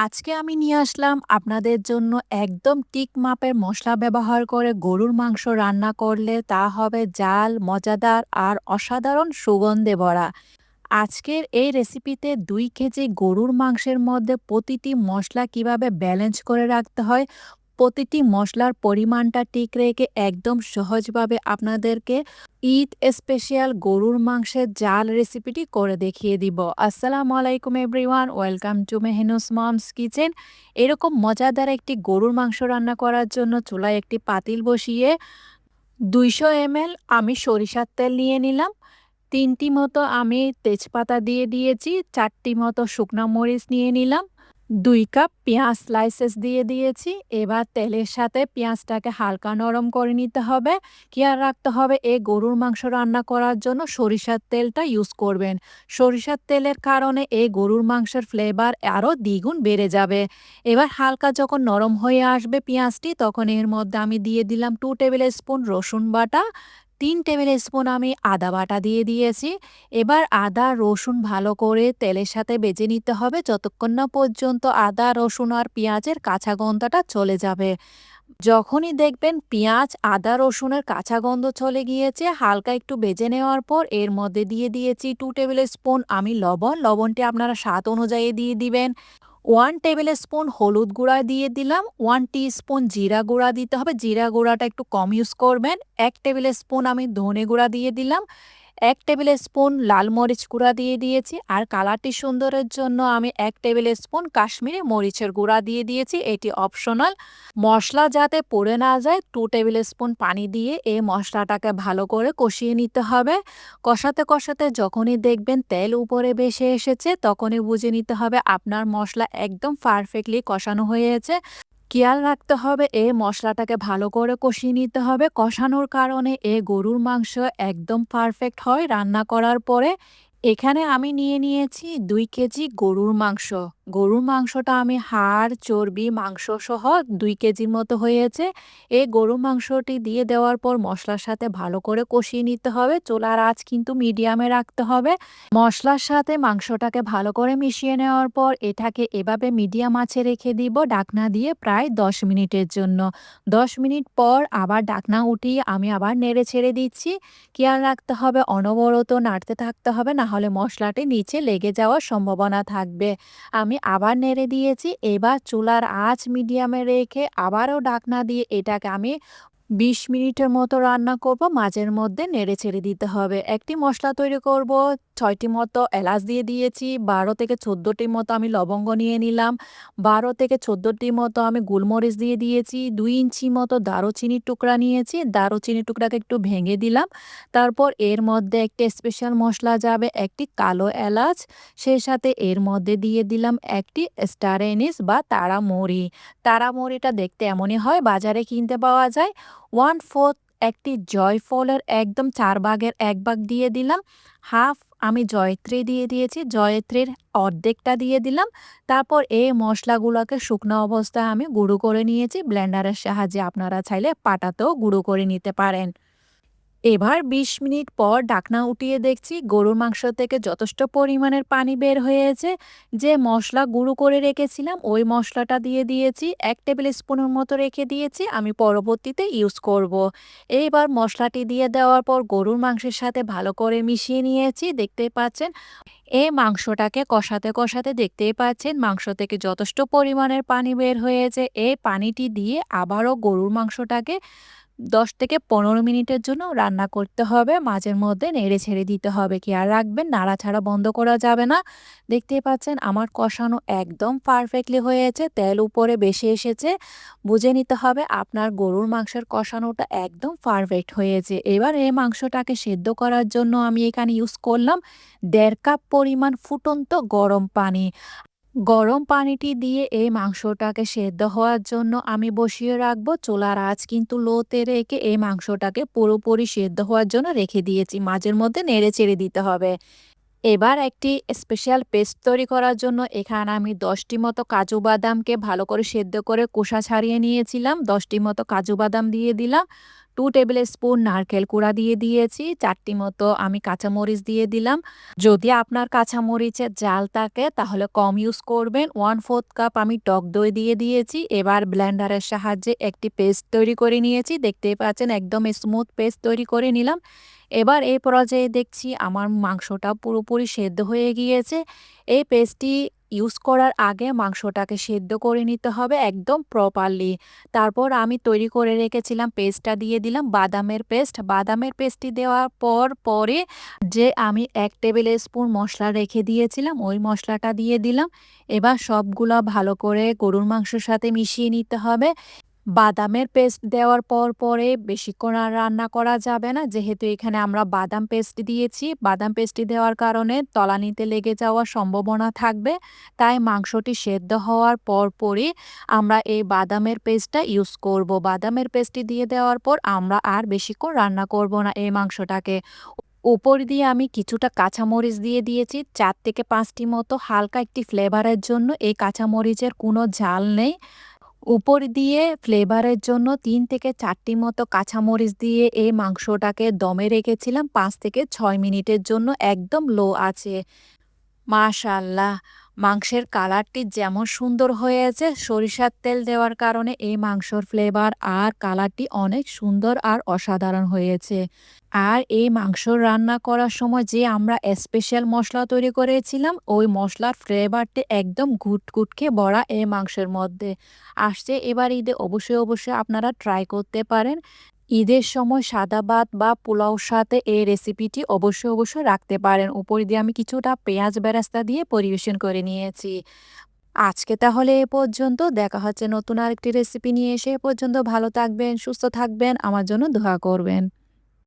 আজকে আমি নিয়ে আসলাম আপনাদের জন্য একদম ঠিক মাপের মশলা ব্যবহার করে গরুর মাংস রান্না করলে তা হবে জাল, মজাদার আর অসাধারণ সুগন্ধে ভরা। আজকের এই রেসিপিতে ২ কেজি গরুর মাংসের মধ্যে প্রতিটি মশলা কিভাবে ব্যালেন্স করে রাখতে হয়, প্রতিটি মশলার পরিমাণটা ঠিক রেখে একদম সহজভাবে আপনাদেরকে ঈদ স্পেশাল গরুর মাংসের জাল রেসিপিটি করে দেখিয়ে দিব। আসসালামু আলাইকুম everyone, welcome to Mehnus mom's kitchen. এরকম মজাদার একটি গরুর মাংস রান্না করার জন্য চুলায় একটি পাতিল বসিয়ে ২০০ ml আমি সরিষার তেল নিয়ে নিলাম। ৩টি মতো আমি তেজপাতা দিয়ে দিয়েছি, ৪টি মতো শুকনা মরিচ নিয়ে নিলাম, ২ কাপ পেঁয়াজ স্লাইসেস দিয়ে দিয়েছি। এবার তেলের সাথে পেঁয়াজটাকে হালকা নরম করে নিতে হবে। খেয়াল রাখতে হবে এই গরুর মাংস রান্না করার জন্য সরিষার তেলটা ইউজ করবেন। সরিষার তেলের কারণে এই গরুর মাংসের ফ্লেভার আরও দ্বিগুণ বেড়ে যাবে। এবার হালকা যখন নরম হয়ে আসবে পেঁয়াজটি, তখন এর মধ্যে আমি দিয়ে দিলাম 2 টেবিল স্পুন রসুন বাটা, ৩ টেবিল স্পুন আমি আদা বাটা দিয়ে দিয়েছি। এবার আদা রসুন ভালো করে তেলের সাথে ভেজে নিতে হবে যতক্ষণ না পর্যন্ত আদা রসুন আর পেঁয়াজের কাঁচা গন্ধটা চলে যাবে। যখনই দেখবেন পেঁয়াজ আদা রসুনের কাঁচা গন্ধ চলে গিয়েছে, হালকা একটু ভেজে নেওয়ার পর এর মধ্যে দিয়ে দিয়েছি 2 টেবিল স্পুন আমি লবণটি আপনারা স্বাদ অনুযায়ী দিয়ে দিবেন। 1 টেবিল স্পুন হলুদ গুঁড়া দিয়ে দিলাম, 1 টিস্পুন জিরা গুঁড়া দিতে হবে, জিরা গুঁড়াটা একটু কম ইউজ করবেন। 1 টেবিল স্পুন আমি ধনে গুঁড়া দিয়ে দিলাম, 1 টেবিল স্পুন লাল মরিচ গুঁড়া দিয়ে দিয়েছি, আর কালারটি সুন্দরের জন্য আমি 1 টেবিল স্পুন কাশ্মীরি মরিচের গুঁড়া দিয়ে দিয়েছি, এটি অপশনাল। মশলা যাতে পুড়ে না যায় 2 টেবিল স্পুন পানি দিয়ে এই মশলাটাকে ভালো করে কষিয়ে নিতে হবে। কষাতে কষাতে যখনই দেখবেন তেল উপরে ভেসে এসেছে, তখনই বুঝে নিতে হবে আপনার মশলা একদম পারফেক্টলি কষানো হয়েছে। খেয়াল রাখতে হবে এই মশলাটাকে ভালো করে কষিয়ে নিতে হবে। কষানোর কারণে এই গরুর মাংস একদম পারফেক্ট হয় রান্না করার পরে। এখানে আমি নিয়ে নিয়েছি ২ কেজি গরুর মাংস। গরুর মাংসটা আমি হাড়, চর্বি, মাংস সহ ২ কেজির মতো হয়েছে। এই গরুর মাংসটি দিয়ে দেওয়ার পর মশলার সাথে ভালো করে কষিয়ে নিতে হবে। চুলার আঁচ কিন্তু মিডিয়ামে রাখতে হবে। মশলার সাথে মাংসটাকে ভালো করে মিশিয়ে নেওয়ার পর এটাকে এভাবে মিডিয়াম আঁচে রেখে দিব ঢাকনা দিয়ে প্রায় ১০ মিনিটের জন্য। ১০ মিনিট পর আবার ঢাকনা উঠিয়ে আমি আবার নেড়ে ছেড়ে দিচ্ছি। খেয়াল রাখতে হবে অনবরত নাড়তে থাকতে হবে, না হলে মশলাটি নিচে লেগে যাওয়ার সম্ভাবনা থাকবে। আমি আবার নেড়ে দিয়েছি। এবার চুলার আঁচ মিডিয়ামে রেখে আবারও ঢাকনা দিয়ে এটাকে আমি ২০ মিনিটের মতো রান্না করব। মাঝের মধ্যে নেড়ে ছেড়ে দিতে হবে। একটি মশলা তৈরি করব, ৬টি মতো এলাচ দিয়ে দিয়েছি, ১২ থেকে ১৪টির মতো আমি লবঙ্গ নিয়ে নিলাম, ১২ থেকে ১৪টির মতো আমি গোলমরিচ দিয়ে দিয়েছি, ২ ইঞ্চি মতো দারুচিনির টুকরা নিয়েছি, দারুচিনির টুকরাকে একটু ভেঙে দিলাম। তারপর এর মধ্যে একটি স্পেশাল মশলা যাবে, একটি কালো এলাচ, সেই সাথে এর মধ্যে দিয়ে দিলাম একটি স্টার এনিস বা তারামরি। তারামরিটা দেখতে এমনই হয়, বাজারে কিনতে পাওয়া যায়। 1/4 একটি জয়ফলের একদম ৪ ভাগের ১ ভাগ দিয়ে দিলাম। হাফ আমি জয়ত্রী দিয়ে দিয়েছি, জয়ত্রীর অর্ধেকটা দিয়ে দিলাম। তারপর এই মশলাগুলোকে শুকনো অবস্থায় আমি গুঁড়ো করে নিয়েছি। ব্লেন্ডারের সাহায্যে আপনারা চাইলে পাটাতেও গুঁড়ো করে নিতে পারেন। এবার ২০ মিনিট পর ঢাকনা উঠিয়ে দেখছি গরুর মাংস থেকে যথেষ্ট পরিমাণের পানি বের হয়েছে। যে মশলা গুঁড়ো করে রেখেছিলাম ওই মশলাটা দিয়ে দিয়েছি, ১ টেবিল স্পুনের মতো রেখে দিয়েছি, আমি পরবর্তীতে ইউজ করব। এইবার মশলাটি দিয়ে দেওয়ার পর গরুর মাংসের সাথে ভালো করে মিশিয়ে নিয়েছি। দেখতেই পাচ্ছেন এই মাংসটাকে কষাতে কষাতে দেখতেই পাচ্ছেন মাংস থেকে যথেষ্ট পরিমাণের পানি বের হয়েছে। এই পানিটি দিয়ে আবারও গরুর মাংসটাকে ১০ থেকে ১৫ মিনিটের জন্য রান্না করতে হবে। মাঝের মধ্যে নেড়ে ছেড়ে দিতে হবে। খেয়াল রাখবেন নাড়াচাড়া বন্ধ করা যাবে না। দেখতেই পাচ্ছেন আমার কষানো একদম পারফেক্টলি হয়েছে, তেল উপরে বেশি এসেছে। বুঝে নিতে হবে আপনার গরুর মাংসের কষানোটা একদম পারফেক্ট হয়েছে। এবার এই মাংসটাকে সেদ্ধ করার জন্য আমি এখানে ইউজ করলাম ১.৫ কাপ পরিমাণ ফুটন্ত গরম পানি। গরম পানিটি দিয়ে এই মাংসটাকে সেদ্ধ হওয়ার জন্য আমি বসিয়ে রাখবো। চুলার আঁচ কিন্তু লোতে রেখে এই মাংসটাকে পুরোপুরি সেদ্ধ হওয়ার জন্য রেখে দিয়েছি। মাঝের মধ্যে নেড়ে চেড়ে দিতে হবে। এবার একটি স্পেশাল পেস্ট তৈরি করার জন্য এখানে আমি ১০টি মতো কাজু বাদামকে ভালো করে সেদ্ধ করে খোসা ছাড়িয়ে নিয়েছিলাম। ১০টি মতো কাজু বাদাম দিয়ে দিলাম। 2 টেবিল স্পুন নারকেল কুড়া দিয়ে দিয়েছি, 4 টি মতো আমি কাঁচামরিচ দিয়ে দিলাম। যদি আপনার কাঁচামরিচের ঝাল থাকে তাহলে কম ইউজ করবেন। 1/4 কাপ আমি টক দই দিয়ে দিয়েছি। এবার ব্লেন্ডারের সাহায্যে একটি পেস্ট তৈরি করে নিয়েছি। দেখতেই পাচ্ছেন একদম স্মুথ পেস্ট তৈরি করে নিলাম। এবার এই পর্যায়ে দেখছি আমার মাংসটা পুরোপুরি সেদ্ধ হয়ে গিয়েছে। এই পেস্টটি ইউজ করার আগে মাংসটাকে সেদ্ধ করে নিতে হবে একদম প্রপারলি। তারপর আমি তৈরি করে রেখেছিলাম পেস্টটা দিয়ে দিলাম, বাদামের পেস্ট। বাদামের পেস্টটি দেওয়ার পরে যে আমি 1 টেবিল স্পুন মশলা রেখে দিয়েছিলাম ওই মশলাটা দিয়ে দিলাম। এবার সবগুলো ভালো করে গরুর মাংসের সাথে মিশিয়ে নিতে হবে। বাদামের পেস্ট দেওয়ার পরে বেশিক্ষণ আর রান্না করা যাবে না, যেহেতু এখানে আমরা বাদাম পেস্ট দিয়েছি। বাদাম পেস্টটি দেওয়ার কারণে তলানিতে লেগে যাওয়ার সম্ভাবনা থাকবে। তাই মাংসটি সেদ্ধ হওয়ার পরই আমরা এই বাদামের পেস্টটা ইউজ করব। বাদামের পেস্টটি দিয়ে দেওয়ার পর আমরা আর বেশিক্ষণ রান্না করব না এই মাংসটাকে। উপর দিয়ে আমি কিছুটা কাঁচামরিচ দিয়ে দিয়েছি, 4 থেকে 5 টি মতো, হালকা একটি ফ্লেভারের জন্য। এই কাঁচামরিচের কোনো ঝাল নেই। উপর দিয়ে ফ্লেভারের জন্য 3 থেকে 4 টি মতো কাঁচামরিচ দিয়ে এই মাংসটাকে দমে রেখেছিলাম 5 থেকে 6 মিনিটের জন্য একদম লো আঁচে। মাশাআল্লাহ! মাংসের কালারটি যেমন সুন্দর হয়েছে, সরিষার তেল দেওয়ার কারণে এই মাংসর ফ্লেভার আর কালারটি অনেক সুন্দর আর অসাধারণ হয়েছে। আর এই মাংস রান্না করার সময় যে আমরা স্পেশাল মসলা তৈরি করেছিলাম, ওই মসলার ফ্লেভারটি একদম ঘুটঘুটকে ভরা এই মাংসের মধ্যে আসছে। এবার ঈদে অবশ্যই আপনারা ট্রাই করতে পারেন। ঈদের সময় সাদা ভাত বা পোলাওর সাথে এই রেসিপিটি অবশ্যই রাখতে পারেন। উপর দিয়ে আমি কিছুটা পেঁয়াজ বেরেস্তা দিয়ে পরিবেশন করে নিয়েছি। আজকে তাহলে এ পর্যন্ত। দেখা হচ্ছে নতুন আরেকটি রেসিপি নিয়ে এসে। এ পর্যন্ত ভালো থাকবেন, সুস্থ থাকবেন, আমার জন্য দোয়া করবেন।